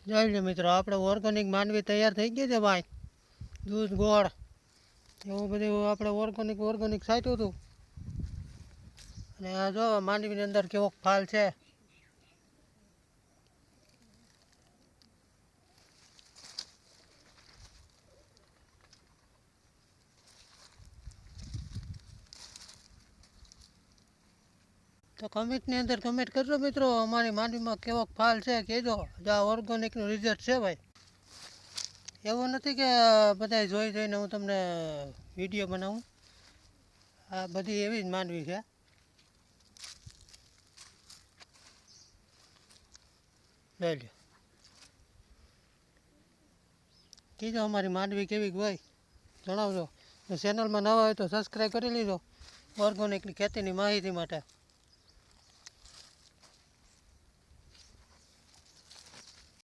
જોઈ લો મિત્રો, આપણે ઓર્ગેનિક માંડવી તૈયાર થઈ ગઈ છે ભાઈ. દૂધ ગોળ એવું બધું આપણે ઓર્ગેનિક સાચ્યું હતું. અને આ જો માંડવીની અંદર કેવો ફાલ છે. તો કમેન્ટની અંદર કમેન્ટ કરજો મિત્રો, અમારી માંડવીમાં કેવો ફાલ છે કહેજો. આ ઓર્ગેનિકનું રિઝલ્ટ છે ભાઈ. એવું નથી કે બધા જોઈને હું તમને વિડીયો બનાવું. આ બધી એવી જ માંડવી છે. લઈ લો, કીધો અમારી માંડવી કેવી હોય જણાવજો. ચેનલમાં નવા હોય તો સબસ્ક્રાઈબ કરી લીધો ઓર્ગેનિકની ખેતીની માહિતી માટે.